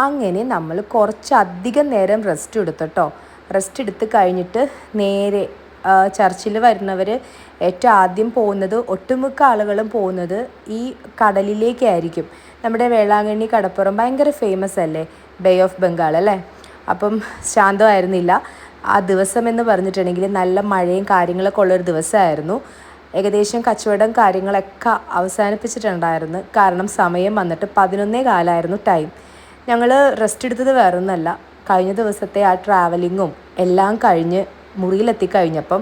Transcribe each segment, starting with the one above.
അങ്ങനെ നമ്മൾ കുറച്ചധികം നേരം റെസ്റ്റ് എടുത്തിട്ടോ. റെസ്റ്റ് എടുത്ത് കഴിഞ്ഞിട്ട് നേരെ ചർച്ചിൽ വരുന്നവർ ഏറ്റവും ആദ്യം പോകുന്നത്, ഒട്ടുമിക്ക ആളുകളും പോകുന്നത് ഈ കടലിലേക്കായിരിക്കും. നമ്മുടെ വേളാങ്കണ്ണി കടപ്പുറം ഭയങ്കര ഫേമസ് അല്ലേ, ബേ ഓഫ് ബംഗാൾ അല്ലേ. അപ്പം ശാന്തമായിരുന്നില്ല ആ ദിവസം എന്ന് പറഞ്ഞിട്ടുണ്ടെങ്കിൽ. നല്ല മഴയും കാര്യങ്ങളൊക്കെ ഉള്ളൊരു ദിവസമായിരുന്നു. ഏകദേശം കച്ചവടം കാര്യങ്ങളൊക്കെ അവസാനിപ്പിച്ചിട്ടുണ്ടായിരുന്നു. കാരണം സമയം വന്നിട്ട് 11:15 ടൈം. ഞങ്ങൾ റെസ്റ്റ് എടുത്തത് വേറെ ഒന്നല്ല, കഴിഞ്ഞ ദിവസത്തെ ആ ട്രാവലിങ്ങും എല്ലാം കഴിഞ്ഞ് മുറിയിലെത്തിക്കഴിഞ്ഞപ്പം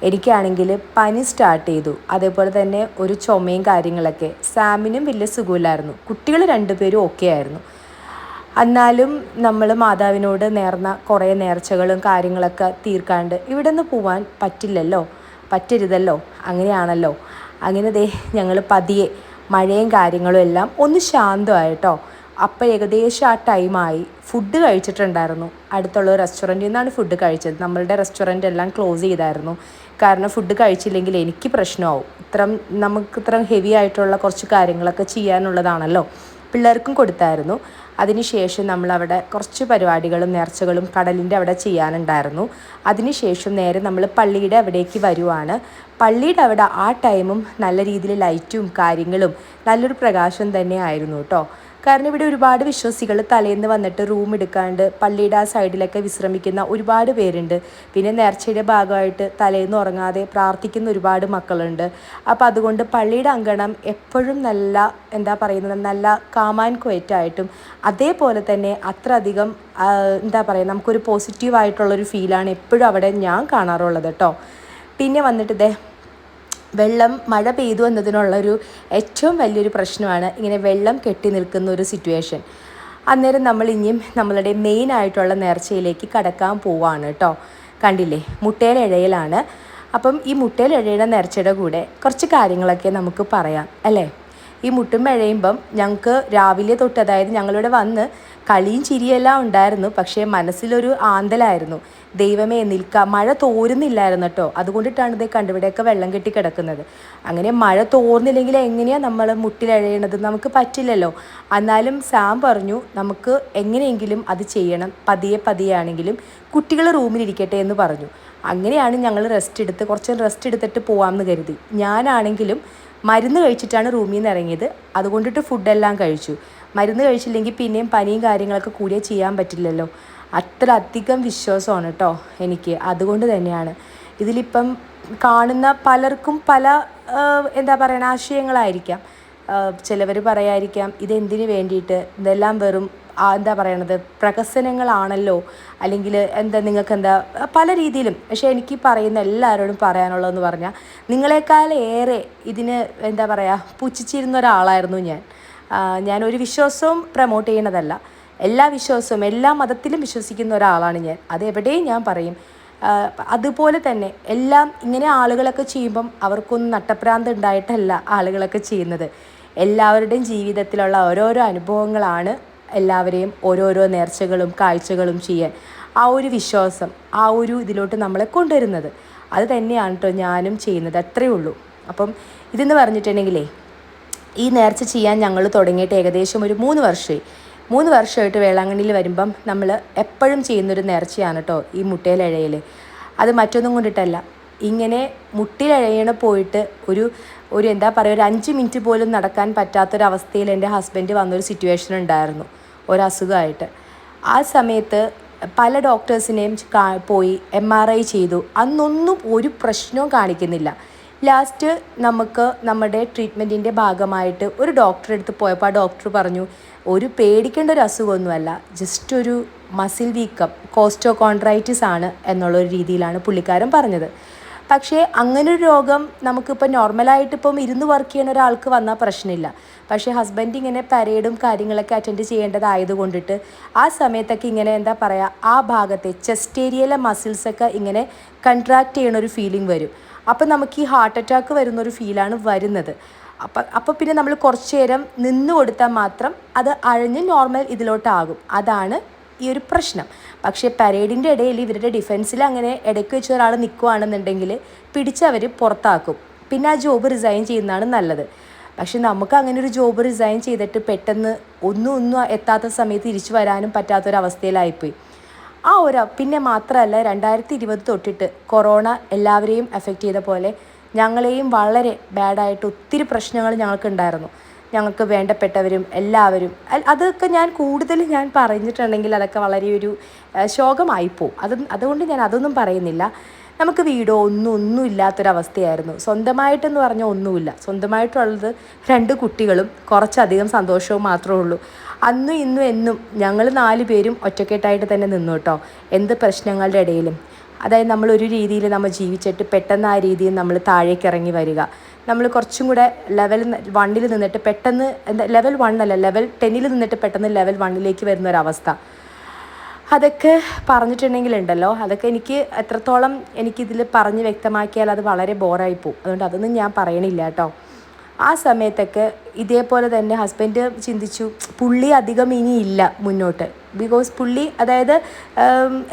എനിക്കാണെങ്കിൽ പനി സ്റ്റാർട്ട് ചെയ്തു. അതേപോലെ തന്നെ ഒരു ചുമയും കാര്യങ്ങളൊക്കെ. സാമിനും വലിയ സുഖമില്ലായിരുന്നു, കുട്ടികൾ രണ്ടുപേരും ഓക്കെ ആയിരുന്നു. എന്നാലും നമ്മൾ മാതാവിനോട് നേർന്ന കുറേ നേർച്ചകളും കാര്യങ്ങളൊക്കെ തീർക്കാണ്ട് ഇവിടെ നിന്ന് പോവാൻ പറ്റരുതല്ലോ, അങ്ങനെയാണല്ലോ. അങ്ങനെ ഞങ്ങൾ പതിയെ മഴയും കാര്യങ്ങളും എല്ലാം ഒന്ന് ശാന്തമായിട്ടോ. അപ്പോൾ ഏകദേശം ആ ടൈമായി. ഫുഡ് കഴിച്ചിട്ടുണ്ടായിരുന്നു, അടുത്തുള്ള റെസ്റ്റോറൻറ്റിൽ നിന്നാണ് ഫുഡ് കഴിച്ചത്. നമ്മളുടെ റെസ്റ്റോറൻറ്റ് എല്ലാം ക്ലോസ് ചെയ്തായിരുന്നു. കാരണം ഫുഡ് കഴിച്ചില്ലെങ്കിൽ എനിക്ക് പ്രശ്നമാവും. നമുക്ക് ഹെവി ആയിട്ടുള്ള കുറച്ച് കാര്യങ്ങളൊക്കെ ചെയ്യാനുള്ളതാണല്ലോ. പിള്ളേർക്കും കൊടുത്തായിരുന്നു. അതിനുശേഷം നമ്മളവിടെ കുറച്ച് പരിപാടികളും നേർച്ചകളും കടലിൻ്റെ അവിടെ ചെയ്യാനുണ്ടായിരുന്നു. അതിനുശേഷം നേരെ നമ്മൾ പള്ളിയുടെ അവിടേക്ക് വരുവാണ്. പള്ളിയുടെ അവിടെ ആ ടൈമും നല്ല രീതിയിൽ ലൈറ്റും കാര്യങ്ങളും നല്ലൊരു പ്രകാശം തന്നെ ആയിരുന്നു കേട്ടോ. കാരണം ഇവിടെ ഒരുപാട് വിശ്വാസികൾ തലേന്ന് വന്നിട്ട് റൂം എടുക്കാണ്ട് പള്ളിയുടെ ആ സൈഡിലൊക്കെ വിശ്രമിക്കുന്ന ഒരുപാട് പേരുണ്ട്. പിന്നെ നേർച്ചയുടെ ഭാഗമായിട്ട് തലേന്ന് ഉറങ്ങാതെ പ്രാർത്ഥിക്കുന്ന ഒരുപാട് മക്കളുണ്ട്. അപ്പോൾ അതുകൊണ്ട് പള്ളിയുടെ അങ്കണം എപ്പോഴും നല്ല കാം ആൻഡ് ക്വയറ്റായിട്ടും അതേപോലെ തന്നെ അത്ര അധികം നമുക്കൊരു പോസിറ്റീവായിട്ടുള്ളൊരു ഫീലാണ് എപ്പോഴും അവിടെ ഞാൻ കാണാറുള്ളത് കേട്ടോ. പിന്നെ വന്നിട്ട് മഴ പെയ്തു എന്നതിനുള്ളൊരു ഏറ്റവും വലിയൊരു പ്രശ്നമാണ് ഇങ്ങനെ വെള്ളം കെട്ടി നിൽക്കുന്ന ഒരു സിറ്റുവേഷൻ. അന്നേരം നമ്മൾ ഇനിയും നമ്മളുടെ മെയിൻ ആയിട്ടുള്ള നേർച്ചയിലേക്ക് കടക്കാൻ പോവാണ് കേട്ടോ. കണ്ടില്ലേ, മുട്ടയിലിഴയിലാണ്. അപ്പം ഈ മുട്ടയിലിഴയുടെ നേർച്ചയുടെ കൂടെ കുറച്ച് കാര്യങ്ങളൊക്കെ നമുക്ക് പറയാം അല്ലേ. ഈ മുട്ടും ഇഴയുമ്പം ഞങ്ങൾക്ക് രാവിലെ തൊട്ട്, അതായത് ഞങ്ങളിവിടെ വന്ന് കളിയും ചിരിയെല്ലാം ഉണ്ടായിരുന്നു. പക്ഷേ മനസ്സിലൊരു ആന്തലായിരുന്നു, ദൈവമേ മഴ തോരുന്നില്ലായിരുന്നു കേട്ടോ. അതുകൊണ്ടിട്ടാണ് ഇവിടെയൊക്കെ വെള്ളം കെട്ടി കിടക്കുന്നത്. അങ്ങനെ മഴ തോർന്നില്ലെങ്കിൽ എങ്ങനെയാണ് നമ്മൾ മുട്ടിലഴയണത്, നമുക്ക് പറ്റില്ലല്ലോ. എന്നാലും സാം പറഞ്ഞു നമുക്ക് എങ്ങനെയെങ്കിലും അത് ചെയ്യണം, പതിയെ ആണെങ്കിലും കുട്ടികൾ റൂമിലിരിക്കട്ടെ എന്ന് പറഞ്ഞു. അങ്ങനെയാണ് ഞങ്ങൾ കുറച്ച് റെസ്റ്റ് എടുത്തിട്ട് പോകാമെന്ന് കരുതി. ഞാനാണെങ്കിലും മരുന്ന് കഴിച്ചിട്ടാണ് റൂമിൽ നിന്ന് ഇറങ്ങിയത്. അതുകൊണ്ടിട്ട് ഫുഡെല്ലാം കഴിച്ചു. മരുന്ന് കഴിച്ചില്ലെങ്കിൽ പിന്നെയും പനിയും കാര്യങ്ങളൊക്കെ കൂടിയേ ചെയ്യാൻ പറ്റില്ലല്ലോ. അത്ര അധികം വിശ്വാസമാണ് കേട്ടോ എനിക്ക്. അതുകൊണ്ട് തന്നെയാണ് ഇതിലിപ്പം കാണുന്ന പലർക്കും പല ആശയങ്ങളായിരിക്കാം. ചിലവർ പറയായിരിക്കാം ഇതെന്തിനു വേണ്ടിയിട്ട്, ഇതെല്ലാം വെറും പ്രഹസനങ്ങളാണല്ലോ, അല്ലെങ്കിൽ നിങ്ങൾക്ക് പല രീതിയിലും. പക്ഷേ എനിക്ക് പറയുന്ന എല്ലാവരോടും പറയാനുള്ളതെന്ന് പറഞ്ഞാൽ, നിങ്ങളെക്കാൾ ഏറെ ഇതിന് പുച്ഛിച്ചിരുന്ന ഒരാളായിരുന്നു ഞാൻ ഒരു വിശ്വാസവും പ്രൊമോട്ട് ചെയ്യണതല്ല, എല്ലാ വിശ്വാസവും എല്ലാ മതത്തിലും വിശ്വസിക്കുന്ന ഒരാളാണ് ഞാൻ. അതെവിടെയും ഞാൻ പറയും. അതുപോലെ തന്നെ എല്ലാം ഇങ്ങനെ ആളുകളൊക്കെ ചെയ്യുമ്പം അവർക്കൊന്നും നട്ടപ്രാന്ത് ഉണ്ടായിട്ടല്ല ആളുകളൊക്കെ ചെയ്യുന്നത്. എല്ലാവരുടെയും ജീവിതത്തിലുള്ള ഓരോരോ അനുഭവങ്ങളാണ് എല്ലാവരെയും ഓരോരോ നേർച്ചകളും കാഴ്ചകളും ചെയ്യാൻ ആ ഒരു വിശ്വാസം, ആ ഒരു ഇതിലോട്ട് നമ്മളെ കൊണ്ടുവരുന്നത്. അത് തന്നെയാണ് കേട്ടോ ഞാനും ചെയ്യുന്നത്, അത്രയേ ഉള്ളൂ. അപ്പം ഇതെന്ന് പറഞ്ഞിട്ടുണ്ടെങ്കിലേ, ഈ നേർച്ച ചെയ്യാൻ ഞങ്ങൾ തുടങ്ങിയിട്ട് ഏകദേശം ഒരു 3 വർഷമായിട്ട് വേളാങ്കണ്ണിയിൽ വരുമ്പം നമ്മൾ എപ്പോഴും ചെയ്യുന്നൊരു നേർച്ചയാണ് കേട്ടോ ഈ മുട്ടയിലിഴയിൽ. അത് മറ്റൊന്നും കൊണ്ടിട്ടല്ല, ഇങ്ങനെ മുട്ടിലിഴയണ പോയിട്ട് ഒരു 5 മിനിറ്റ് പോലും നടക്കാൻ പറ്റാത്തൊരവസ്ഥയിൽ എൻ്റെ ഹസ്ബൻഡ് വന്നൊരു സിറ്റുവേഷൻ ഉണ്ടായിരുന്നു, ഒരസുഖമായിട്ട്. ആ സമയത്ത് പല ഡോക്ടേഴ്സിനെയും പോയി MRI ചെയ്തു. അന്നൊന്നും ഒരു പ്രശ്നവും കാണിക്കുന്നില്ല. ലാസ്റ്റ് നമുക്ക് നമ്മുടെ ട്രീറ്റ്മെൻറ്റിൻ്റെ ഭാഗമായിട്ട് ഒരു ഡോക്ടറെ അടുത്ത് പോയപ്പോൾ ആ ഡോക്ടർ പറഞ്ഞു, ഒരു പേടിക്കേണ്ട ഒരു അസുഖമൊന്നുമല്ല, ജസ്റ്റ് ഒരു മസിൽ വീക്കം, കോസ്റ്റോകോൺട്രൈറ്റിസ് ആണ് എന്നുള്ളൊരു രീതിയിലാണ് പുള്ളിക്കാരൻ പറഞ്ഞത്. പക്ഷേ അങ്ങനൊരു രോഗം നമുക്കിപ്പോൾ നോർമലായിട്ട് ഇപ്പം ഇരുന്ന് വർക്ക് ചെയ്യുന്ന ഒരാൾക്ക് വന്നാൽ പ്രശ്നമില്ല. പക്ഷേ ഹസ്ബൻഡ് ഇങ്ങനെ പരേഡും കാര്യങ്ങളൊക്കെ അറ്റൻഡ് ചെയ്യേണ്ടതായത് കൊണ്ടിട്ട് ആ സമയത്തൊക്കെ ഇങ്ങനെ ആ ഭാഗത്തെ ചെസ്റ്റ് ഏരിയയിലെ മസിൽസൊക്കെ ഇങ്ങനെ കൺട്രാക്റ്റ് ചെയ്യണൊരു ഫീലിംഗ് വരും. അപ്പം നമുക്ക് ഈ ഹാർട്ട് അറ്റാക്ക് വരുന്നൊരു ഫീലാണ് വരുന്നത്. അപ്പോൾ പിന്നെ നമ്മൾ കുറച്ച് നേരം നിന്ന് കൊടുത്താൽ മാത്രം അത് അഴഞ്ഞ് നോർമൽ ഇതിലോട്ടാകും. അതാണ് ഈ ഒരു പ്രശ്നം. പക്ഷേ പരേഡിൻ്റെ ഇടയിൽ ഇവരുടെ ഡിഫൻസിൽ അങ്ങനെ ഇടയ്ക്ക് വെച്ച് ഒരാൾ നിൽക്കുകയാണെന്നുണ്ടെങ്കിൽ പിടിച്ചവർ പുറത്താക്കും. പിന്നെ ആ ജോബ് റിസൈൻ ചെയ്യുന്നതാണ് നല്ലത്. പക്ഷെ നമുക്ക് അങ്ങനെ ഒരു ജോബ് റിസൈൻ ചെയ്തിട്ട് പെട്ടെന്ന് ഒന്നും എത്താത്ത സമയത്ത് തിരിച്ചു വരാനും പറ്റാത്തൊരവസ്ഥയിലായിപ്പോയി. പിന്നെ മാത്രമല്ല 2020 തൊട്ടിട്ട് കൊറോണ എല്ലാവരെയും എഫക്റ്റ് ചെയ്ത പോലെ ഞങ്ങളെയും വളരെ ബാഡായിട്ട് ഒത്തിരി പ്രശ്നങ്ങൾ ഞങ്ങൾക്കുണ്ടായിരുന്നു. ഞങ്ങൾക്ക് വേണ്ടപ്പെട്ടവരും എല്ലാവരും അതൊക്കെ ഞാൻ പറഞ്ഞിട്ടുണ്ടെങ്കിൽ അതൊക്കെ വളരെ ഒരു ശോകമായിപ്പോവും. അതുകൊണ്ട് ഞാൻ അതൊന്നും പറയുന്നില്ല. നമുക്ക് വീടോ ഒന്നും ഇല്ലാത്തൊരവസ്ഥയായിരുന്നു. സ്വന്തമായിട്ടെന്ന് പറഞ്ഞാൽ ഒന്നുമില്ല. സ്വന്തമായിട്ടുള്ളത് 2 കുട്ടികളും കുറച്ചധികം സന്തോഷവും മാത്രമേ ഉള്ളൂ. അന്നും ഇന്നും എന്നും ഞങ്ങൾ 4 പേരും ഒറ്റക്കെട്ടായിട്ട് തന്നെ നിന്നു കേട്ടോ, എന്ത് പ്രശ്നങ്ങളുടെ ഇടയിലും. അതായത് നമ്മളൊരു രീതിയിൽ നമ്മൾ ജീവിച്ചിട്ട് പെട്ടെന്ന് ആ രീതിയിൽ നമ്മൾ താഴേക്ക് ഇറങ്ങി വരിക, നമ്മൾ കുറച്ചും കൂടെ ലെവൽ 1 നിന്നിട്ട് പെട്ടെന്ന് ലെവൽ 1 അല്ല ലെവൽ 10 നിന്നിട്ട് പെട്ടെന്ന് ലെവൽ 1 വരുന്നൊരവസ്ഥ, അതൊക്കെ പറഞ്ഞിട്ടുണ്ടെങ്കിലുണ്ടല്ലോ, അതൊക്കെ എനിക്ക് എത്രത്തോളം എനിക്കിതിൽ പറഞ്ഞ് വ്യക്തമാക്കിയാൽ അത് വളരെ ബോറായി പോകും. അതുകൊണ്ട് അതൊന്നും ഞാൻ പറയണില്ല കേട്ടോ. ആ സമയത്തൊക്കെ ഇതേപോലെ തന്നെ ഹസ്ബൻഡ് ചിന്തിച്ചു, പുള്ളി അധികം ഇനിയില്ല മുന്നോട്ട്. ബിക്കോസ് പുള്ളി അതായത്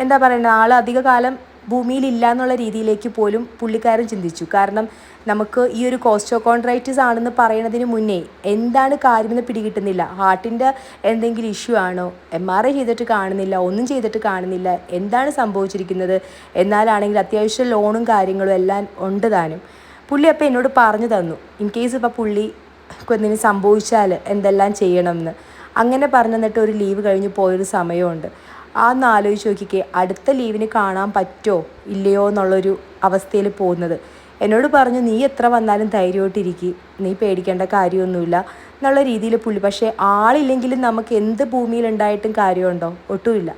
എന്താ പറയുക, ആൾ അധിക കാലം ഭൂമിയിലില്ല എന്നുള്ള രീതിയിലേക്ക് പോലും പുള്ളിക്കാരൻ ചിന്തിച്ചു. കാരണം നമുക്ക് ഈ ഒരു കോസ്റ്റോകോൺഡ്രൈറ്റിസ് ആണെന്ന് പറയുന്നതിന് മുന്നേ എന്താണ് കാര്യമെന്ന് പിടികിട്ടുന്നില്ല. ഹാർട്ടിൻ്റെ എന്തെങ്കിലും ഇഷ്യൂ ആണോ, MRI ചെയ്തിട്ട് കാണുന്നില്ല, ഒന്നും ചെയ്തിട്ട് കാണുന്നില്ല, എന്താണ് സംഭവിച്ചിരിക്കുന്നത്. എന്നാലാണെങ്കിൽ അത്യാവശ്യം ലോണും കാര്യങ്ങളും എല്ലാം ഉണ്ട് താനും. പുള്ളി അപ്പോൾ എന്നോട് പറഞ്ഞു തന്നു, ഇൻ കേസ് ഇപ്പോൾ പുള്ളി എന്തെങ്കിലും സംഭവിച്ചാൽ എന്തെല്ലാം ചെയ്യണമെന്ന്. അങ്ങനെ പറഞ്ഞു തന്നിട്ട് ഒരു ലീവ് കഴിഞ്ഞ് പോയൊരു സമയമുണ്ട്. അന്ന് ആലോചിച്ച് നോക്കിക്കേ, അടുത്ത ലീവിന് കാണാൻ പറ്റുമോ ഇല്ലയോ എന്നുള്ളൊരു അവസ്ഥയിൽ പോകുന്നത്. എന്നോട് പറഞ്ഞു, നീ എത്ര വന്നാലും ധൈര്യമായിട്ടിരിക്കും, നീ പേടിക്കേണ്ട കാര്യമൊന്നുമില്ല എന്നുള്ള രീതിയിൽ പുള്ളി. പക്ഷേ ആളില്ലെങ്കിലും നമുക്ക് എന്ത് ഭൂമിയിലുണ്ടായിട്ടും കാര്യമുണ്ടോ, ഒട്ടുമില്ല.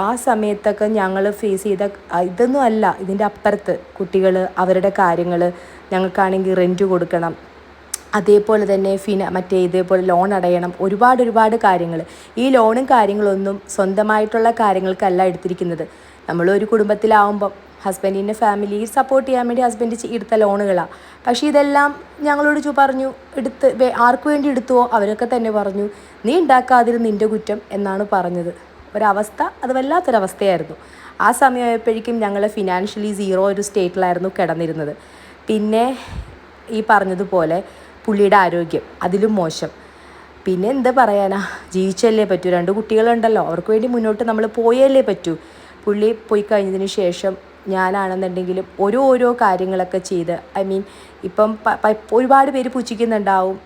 ആ സമയത്തൊക്കെ ഞങ്ങൾ ഫേസ് ചെയ്ത ഇതൊന്നും അല്ല, ഇതിൻ്റെ അപ്പുറത്ത് കുട്ടികൾ, അവരുടെ കാര്യങ്ങൾ, ഞങ്ങൾക്കാണെങ്കിൽ റെൻറ്റ് കൊടുക്കണം, അതേപോലെ തന്നെ ഇതേപോലെ ലോൺ അടയണം, ഒരുപാട് കാര്യങ്ങൾ. ഈ ലോണും കാര്യങ്ങളൊന്നും സ്വന്തമായിട്ടുള്ള കാര്യങ്ങൾക്കല്ല എടുത്തിരിക്കുന്നത്. നമ്മളൊരു കുടുംബത്തിലാവുമ്പം ഹസ്ബൻഡിൻ്റെ ഫാമിലി സപ്പോർട്ട് ചെയ്യാൻ വേണ്ടി ഹസ്ബൻഡ് എടുത്ത ലോണുകളാണ്. പക്ഷേ ഇതെല്ലാം ഞങ്ങളോട് പറഞ്ഞു, ആർക്ക് വേണ്ടി എടുത്തുവോ അവരൊക്കെ തന്നെ പറഞ്ഞു, നീ ഉണ്ടാക്കാതിരുന്ന് നിൻ്റെ കുറ്റം എന്നാണ് പറഞ്ഞത്. ഒരവസ്ഥ, അത് വല്ലാത്തൊരവസ്ഥയായിരുന്നു. ആ സമയമായപ്പോഴേക്കും ഞങ്ങൾ ഫിനാൻഷ്യലി സീറോ ഒരു സ്റ്റേറ്റിലായിരുന്നു കിടന്നിരുന്നത്. പിന്നെ ഈ പറഞ്ഞതുപോലെ പുള്ളിയുടെ ആരോഗ്യം അതിലും മോശം. പിന്നെ എന്താ പറയാനാ, ജീവിച്ചല്ലേ പറ്റൂ. 2 കുട്ടികളുണ്ടല്ലോ, അവർക്ക് വേണ്ടി മുന്നോട്ട് നമ്മൾ പോയല്ലേ പറ്റൂ. പുള്ളി പോയി കഴിഞ്ഞതിന് ശേഷം ഞാനാണെന്നുണ്ടെങ്കിലും ഓരോ കാര്യങ്ങളൊക്കെ ചെയ്ത്, ഇപ്പം ഒരുപാട് പേര് പുച്ഛിക്കുന്നുണ്ടാവും,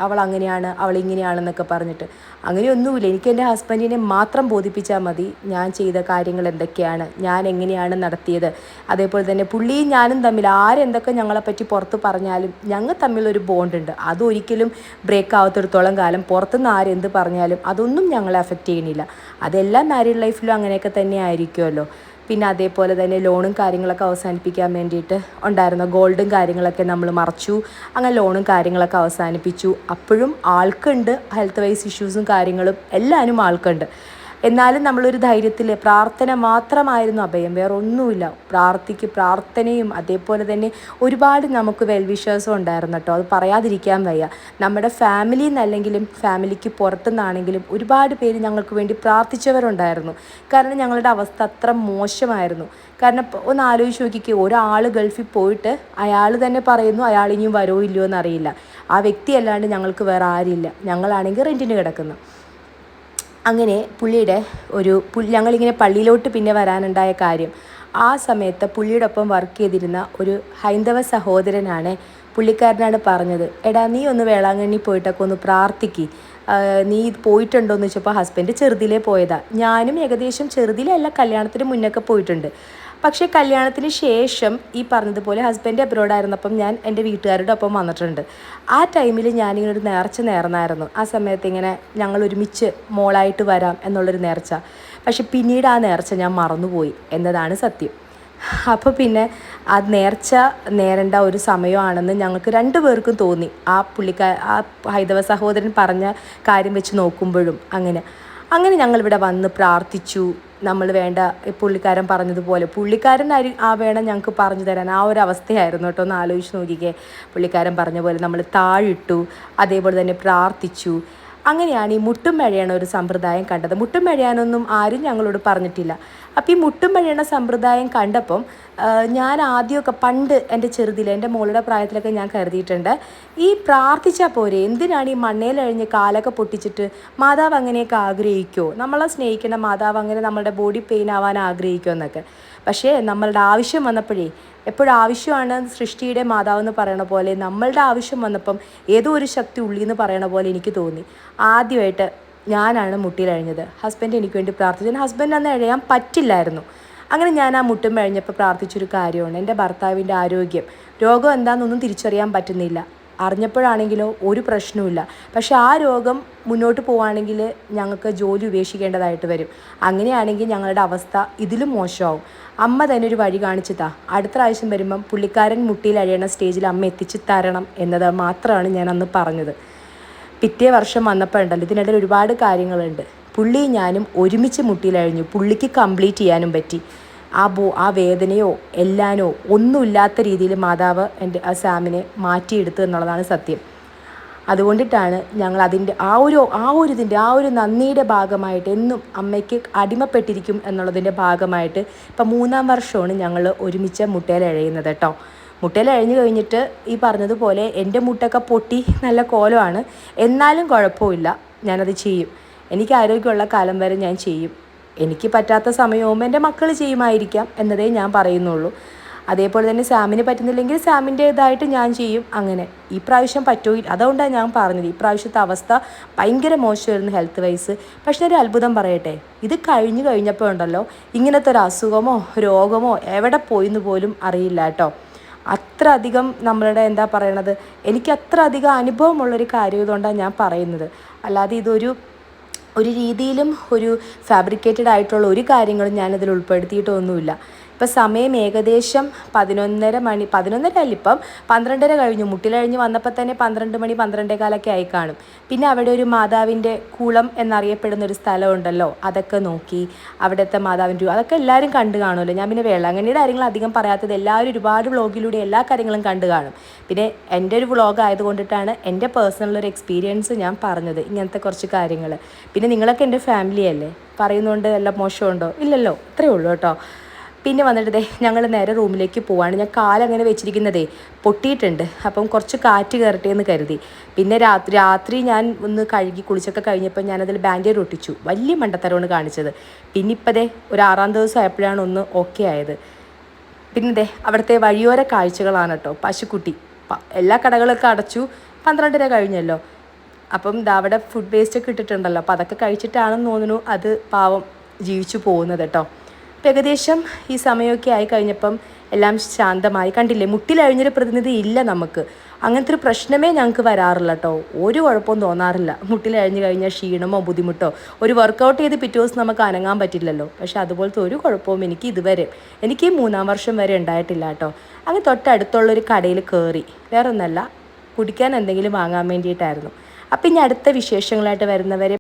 അവൾ അങ്ങനെയാണ്, അവൾ ഇങ്ങനെയാണെന്നൊക്കെ പറഞ്ഞിട്ട്. അങ്ങനെയൊന്നുമില്ല. എനിക്ക് എൻ്റെ ഹസ്ബൻഡിനെ മാത്രം ബോധിപ്പിച്ചാൽ മതി ഞാൻ ചെയ്ത കാര്യങ്ങൾ എന്തൊക്കെയാണ്, ഞാൻ എങ്ങനെയാണ് നടത്തിയത്. അതേപോലെ തന്നെ പുള്ളിയും ഞാനും തമ്മിൽ ആരെന്തൊക്കെ ഞങ്ങളെപ്പറ്റി പുറത്ത് പറഞ്ഞാലും ഞങ്ങൾ തമ്മിലൊരു ബോണ്ടുണ്ട്. അതൊരിക്കലും ബ്രേക്ക് ആവാത്തിടത്തോളം കാലം പുറത്തുനിന്ന് ആരെന്ത് പറഞ്ഞാലും അതൊന്നും ഞങ്ങളെ അഫക്റ്റ് ചെയ്യണില്ല. അതെല്ലാം മാരീഡ് ലൈഫിലും അങ്ങനെയൊക്കെ തന്നെ ആയിരിക്കുമല്ലോ. പിന്നെ അതേപോലെ തന്നെ ലോണും കാര്യങ്ങളൊക്കെ അവസാനിപ്പിക്കാൻ വേണ്ടിയിട്ട് ഉണ്ടായിരുന്ന ഗോൾഡും കാര്യങ്ങളൊക്കെ നമ്മൾ മറച്ചു. അങ്ങനെ ലോണും കാര്യങ്ങളൊക്കെ അവസാനിപ്പിച്ചു. അപ്പോഴും ആൾക്കുണ്ട് ഹെൽത്ത് വൈസ് ഇഷ്യൂസും കാര്യങ്ങളും എല്ലാവരും ആൾക്കുണ്ട്. എന്നാലും നമ്മളൊരു ധൈര്യത്തിൽ പ്രാർത്ഥന മാത്രമായിരുന്നു അഭയം, വേറെ ഒന്നുമില്ല. പ്രാർത്ഥനയും അതേപോലെ തന്നെ ഒരുപാട് നമുക്ക് വെൽവിഷേഴ്സും ഉണ്ടായിരുന്നു കേട്ടോ, അത് പറയാതിരിക്കാൻ വയ്യ. നമ്മുടെ ഫാമിലിയിൽ നിന്നല്ലെങ്കിലും ഫാമിലിക്ക് പുറത്തുനിന്നാണെങ്കിലും ഒരുപാട് പേര് ഞങ്ങൾക്ക് വേണ്ടി പ്രാർത്ഥിച്ചവരുണ്ടായിരുന്നു. കാരണം ഞങ്ങളുടെ അവസ്ഥ അത്ര മോശമായിരുന്നു. കാരണം ഒന്ന് ആലോചിച്ച് നോക്കിക്കേ, ഒരാൾ ഗൾഫിൽ പോയിട്ട് അയാൾ തന്നെ പറയുന്നു അയാൾ ഇനിയും വരുമോ ഇല്ലയോ എന്നറിയില്ല. ആ വ്യക്തി അല്ലാണ്ട് ഞങ്ങൾക്ക് വേറെ ആരില്ല. ഞങ്ങളാണെങ്കിൽ റെൻറ്റിന് കിടക്കുന്നു. അങ്ങനെ ഞങ്ങളിങ്ങനെ പള്ളിയിലോട്ട് പിന്നെ വരാനുണ്ടായ കാര്യം, ആ സമയത്ത് പുള്ളിയുടെ ഒപ്പം വർക്ക് ചെയ്തിരുന്ന ഒരു ഹൈന്ദവ സഹോദരനാണ്, പുള്ളിക്കാരനാണ് പറഞ്ഞത്, എടാ നീ ഒന്ന് വേളാങ്കണ്ണി പോയിട്ടൊക്കെ ഒന്ന് പ്രാർത്ഥിക്ക്, നീ പോയിട്ടുണ്ടോ എന്ന് വെച്ചപ്പോൾ ഹസ്ബൻഡ് ചെറുതിലേ പോയതാണ്. ഞാനും ഏകദേശം ചെറുതിലല്ല, കല്യാണത്തിന് മുന്നൊക്കെ പോയിട്ടുണ്ട്. പക്ഷേ കല്യാണത്തിന് ശേഷം ഈ പറഞ്ഞതുപോലെ ഹസ്ബൻഡ് അബ്രോഡായിരുന്നപ്പം ഞാൻ എൻ്റെ വീട്ടുകാരുടെ ഒപ്പം വന്നിട്ടുണ്ട്. ആ ടൈമിൽ ഞാനിങ്ങനെ ഒരു നേർച്ച നേർന്നായിരുന്നു. ആ സമയത്ത് ഇങ്ങനെ ഞങ്ങൾ ഒരുമിച്ച് മോളായിട്ട് വരാം എന്നുള്ളൊരു നേർച്ച. പക്ഷെ പിന്നീട് ആ നേർച്ച ഞാൻ മറന്നുപോയി എന്നതാണ് സത്യം. അപ്പോൾ പിന്നെ ആ നേർച്ച നേരേണ്ട ഒരു സമയമാണെന്ന് ഞങ്ങൾക്ക് 2 പേർക്കും തോന്നി. ആ ഹൈന്ദവ സഹോദരൻ പറഞ്ഞ കാര്യം വെച്ച് നോക്കുമ്പോഴും അങ്ങനെ ഞങ്ങളിവിടെ വന്ന് പ്രാർത്ഥിച്ചു. നമ്മൾ വേണ്ട പുള്ളിക്കാരൻ പറഞ്ഞതുപോലെ പുള്ളിക്കാരൻ വേണം ഞങ്ങൾക്ക് പറഞ്ഞു തരാൻ. ആ ഒരു അവസ്ഥയായിരുന്നു കേട്ടോ. ഒന്ന് ആലോചിച്ച് നോക്കിക്കേ. പുള്ളിക്കാരൻ പറഞ്ഞ പോലെ നമ്മൾ താഴിട്ടു, അതേപോലെ തന്നെ പ്രാർത്ഥിച്ചു. അങ്ങനെയാണ് ഈ മുട്ടും മെഴയണ ഒരു സമ്പ്രദായം കണ്ടത്. മുട്ടും മെഴയാനൊന്നും ആരും ഞങ്ങളോട് പറഞ്ഞിട്ടില്ല. അപ്പോൾ ഈ മുട്ടും മെഴയണ സമ്പ്രദായം കണ്ടപ്പം ഞാൻ ആദ്യമൊക്കെ പണ്ട് എൻ്റെ ചെറുതിൽ എൻ്റെ മോളുടെ പ്രായത്തിലൊക്കെ ഞാൻ കരുതിയിട്ടുണ്ട്, ഈ പ്രാർത്ഥിച്ചാൽ പോരെ, എന്തിനാണ് ഈ മണ്ണയിലഴിഞ്ഞ് കാലൊക്കെ പൊട്ടിച്ചിട്ട് മാതാവ് അങ്ങനെയൊക്കെ ആഗ്രഹിക്കുമോ, നമ്മളെ സ്നേഹിക്കേണ്ട മാതാവ് അങ്ങനെ നമ്മളുടെ ബോഡി പെയിൻ ആവാൻ ആഗ്രഹിക്കുമോ എന്നൊക്കെ. പക്ഷേ നമ്മളുടെ ആവശ്യം വന്നപ്പോഴേ, എപ്പോഴും ആവശ്യമാണ് സൃഷ്ടിയുടെ മാതാവ് എന്ന് പറയണ പോലെ നമ്മളുടെ ആവശ്യം വന്നപ്പം ഏതോ ഒരു ശക്തി ഉള്ളിൽ എന്ന് പറയണ പോലെ എനിക്ക് തോന്നി. ആദ്യമായിട്ട് ഞാനാണ് മുട്ടിയിലഴിഞ്ഞത്. ഹസ്ബൻഡ് എനിക്ക് വേണ്ടി പ്രാർത്ഥിച്ചു. ഹസ്ബൻഡ് അന്ന് എഴയാൻ പറ്റില്ലായിരുന്നു. അങ്ങനെ ഞാൻ ആ മുട്ടും കഴിഞ്ഞപ്പോൾ പ്രാർത്ഥിച്ചൊരു കാര്യമാണ് എൻ്റെ ഭർത്താവിൻ്റെ ആരോഗ്യം. രോഗം എന്താണെന്നൊന്നും തിരിച്ചറിയാൻ പറ്റുന്നില്ല. അറിഞ്ഞപ്പോഴാണെങ്കിലോ ഒരു പ്രശ്നവുമില്ല. പക്ഷെ ആ രോഗം മുന്നോട്ട് പോവുകയാണെങ്കിൽ ഞങ്ങൾക്ക് ജോലി ഉപേക്ഷിക്കേണ്ടതായിട്ട് വരും. അങ്ങനെയാണെങ്കിൽ ഞങ്ങളുടെ അവസ്ഥ ഇതിലും മോശമാവും. അമ്മ തന്നെ ഒരു വഴി കാണിച്ചു താ, അടുത്ത പ്രാവശ്യം വരുമ്പം പുള്ളിക്കാരൻ മുട്ടിയിൽ അഴിയണ സ്റ്റേജിൽ അമ്മ എത്തിച്ചു തരണം എന്നത് മാത്രമാണ് ഞാൻ അന്ന് പറഞ്ഞത്. പിറ്റേ വർഷം വന്നപ്പോൾ ഉണ്ടല്ലോ, ഇതിനിടയിൽ ഒരുപാട് കാര്യങ്ങളുണ്ട്. പുള്ളിയും ഞാനും ഒരുമിച്ച് മുട്ടിയിലഴിഞ്ഞു. പുള്ളിക്ക് കംപ്ലീറ്റ് ചെയ്യാനും പറ്റി. ആ വേദനയോ എല്ലാനോ ഒന്നുമില്ലാത്ത രീതിയിൽ മാതാവ് എൻ്റെ ആ സാമിനെ മാറ്റിയെടുത്തു എന്നുള്ളതാണ് സത്യം. അതുകൊണ്ടിട്ടാണ് ഞങ്ങൾ അതിൻ്റെ ആ ഒരു നന്ദിയുടെ ഭാഗമായിട്ട് എന്നും അമ്മയ്ക്ക് അടിമപ്പെട്ടിരിക്കും എന്നുള്ളതിൻ്റെ ഭാഗമായിട്ട് ഇപ്പം 3-ാം വർഷമാണ് ഞങ്ങൾ ഒരുമിച്ച് മുട്ടയിലഴയുന്നത് കേട്ടോ. മുട്ടയിലഴിഞ്ഞ് കഴിഞ്ഞിട്ട് ഈ പറഞ്ഞതുപോലെ എൻ്റെ മുട്ടൊക്കെ പൊട്ടി നല്ല കോലമാണ്. എന്നാലും കുഴപ്പമില്ല, ഞാനത് ചെയ്യും. എനിക്ക് ആരോഗ്യമുള്ള കാലം വരെ ഞാൻ ചെയ്യും. എനിക്ക് പറ്റാത്ത സമയവും എൻ്റെ മക്കൾ ചെയ്യുമായിരിക്കാം എന്നതേ ഞാൻ പറയുന്നുള്ളൂ. അതേപോലെ തന്നെ സാമിന് പറ്റുന്നില്ലെങ്കിൽ സാമിൻ്റേതായിട്ട് ഞാൻ ചെയ്യും. അങ്ങനെ ഈ പ്രാവശ്യം പറ്റുമോ, അതുകൊണ്ടാണ് ഞാൻ പറഞ്ഞത് ഈ പ്രാവശ്യത്തെ അവസ്ഥ ഭയങ്കര മോശമായിരുന്നു ഹെൽത്ത് വൈസ്. പക്ഷേ ഒരു അത്ഭുതം പറയട്ടെ, ഇത് കഴിഞ്ഞപ്പോൾ ഉണ്ടല്ലോ, ഇങ്ങനത്തെ ഒരു അസുഖമോ രോഗമോ എവിടെ പോയിന്ന് പോലും അറിയില്ല കേട്ടോ. അത്ര അധികം നമ്മളുടെ എന്താ പറയണത്, എനിക്ക് അത്ര അധികം അനുഭവമുള്ളൊരു കാര്യം ഇതുകൊണ്ടാണ് ഞാൻ പറയുന്നത്. അല്ലാതെ ഇതൊരു രീതിയിലും ഒരു ഫാബ്രിക്കേറ്റഡ് ആയിട്ടുള്ള ഒരു കാര്യങ്ങളും ഞാനതിൽ ഉൾപ്പെടുത്തിയിട്ടൊന്നുമില്ല. ഇപ്പം സമയം ഏകദേശം 11:30 മണി, 11:30 അല്ല, ഇപ്പം 12:30 കഴിഞ്ഞു. മുട്ടിലഴിഞ്ഞ് വന്നപ്പോൾ തന്നെ 12 മണി 12:15 ആയി കാണും. പിന്നെ അവിടെ ഒരു മാതാവിൻ്റെ കുളം എന്നറിയപ്പെടുന്ന ഒരു സ്ഥലമുണ്ടല്ലോ, അതൊക്കെ നോക്കി. അവിടുത്തെ മാതാവിൻ്റെ അതൊക്കെ എല്ലാവരും കണ്ടു കാണുമല്ലോ. ഞാൻ പിന്നെ വേളാങ്കണ്ണിയുടെ കാര്യങ്ങൾ അധികം പറയാത്തത്, എല്ലാവരും ഒരുപാട് വ്ളോഗിലൂടെ എല്ലാ കാര്യങ്ങളും കണ്ടു കാണും. പിന്നെ എൻ്റെ ഒരു വ്ളോഗ് ആയതുകൊണ്ടിട്ടാണ് എൻ്റെ പേഴ്സണൽ ഒരു എക്സ്പീരിയൻസ് ഞാൻ പറഞ്ഞത്, ഇങ്ങനത്തെ കുറച്ച് കാര്യങ്ങൾ. പിന്നെ നിങ്ങളൊക്കെ എൻ്റെ ഫാമിലി അല്ലേ, പറയുന്നതുകൊണ്ട് എല്ലാം മോശമുണ്ടോ? ഇല്ലല്ലോ, ഇത്രയേ ഉള്ളൂ കേട്ടോ. പിന്നെ വന്നിട്ട് ഞങ്ങൾ നേരെ റൂമിലേക്ക് പോവാണ്. ഞാൻ കാലങ്ങനെ വെച്ചിരിക്കുന്നതേ പൊട്ടിയിട്ടുണ്ട്. അപ്പം കുറച്ച് കാറ്റ് കയറട്ടെ എന്ന് കരുതി. പിന്നെ രാത്രി ഞാൻ ഒന്ന് കഴുകി കുളിച്ചൊക്കെ കഴിഞ്ഞപ്പോൾ ഞാനതിൽ ബാൻഡേഡ് ഒട്ടിച്ചു. വലിയ മണ്ടത്തരമാണ് കാണിച്ചത്. പിന്നെ ഇപ്പം ഒരു 6-ാം ദിവസം ആയപ്പോഴാണ് ഒന്ന് ഓക്കെ ആയത്. പിന്നെ അവിടുത്തെ വഴിയോര കാഴ്ചകളാണ് കേട്ടോ. പശുക്കുട്ടി എല്ലാ കടകളൊക്കെ അടച്ചു, 12:30 കഴിഞ്ഞല്ലോ. അപ്പം അവിടെ ഫുഡ് വേസ്റ്റൊക്കെ ഇട്ടിട്ടുണ്ടല്ലോ, അപ്പോൾ അതൊക്കെ കഴിച്ചിട്ടാണെന്ന് തോന്നുന്നു അത് പാവം ജീവിച്ചു പോകുന്നത് കേട്ടോ. അപ്പം ഏകദേശം ഈ സമയമൊക്കെ ആയി കഴിഞ്ഞപ്പം എല്ലാം ശാന്തമായി. കണ്ടില്ലേ, മുട്ടിലഴിഞ്ഞൊരു പ്രതിനിധി ഇല്ല നമുക്ക്. അങ്ങനത്തെ ഒരു പ്രശ്നമേ ഞങ്ങൾക്ക് വരാറില്ല കേട്ടോ. ഒരു കുഴപ്പവും തോന്നാറില്ല. മുട്ടിലഴിഞ്ഞ് കഴിഞ്ഞാൽ ക്ഷീണമോ ബുദ്ധിമുട്ടോ, ഒരു വർക്കൗട്ട് ചെയ്ത് പിറ്റേ ദിവസം നമുക്ക് അനങ്ങാൻ പറ്റില്ലല്ലോ. പക്ഷേ അതുപോലത്തെ ഒരു കുഴപ്പവും എനിക്ക് ഈ 3-ാം വർഷം വരെ ഉണ്ടായിട്ടില്ല കേട്ടോ. അങ്ങ് തൊട്ടടുത്തുള്ളൊരു കടയിൽ കയറി, വേറെ ഒന്നല്ല, കുടിക്കാൻ എന്തെങ്കിലും വാങ്ങാൻ വേണ്ടിയിട്ടായിരുന്നു. അപ്പം ഇനി അടുത്ത വിശേഷങ്ങളായിട്ട് വരുന്നവരെ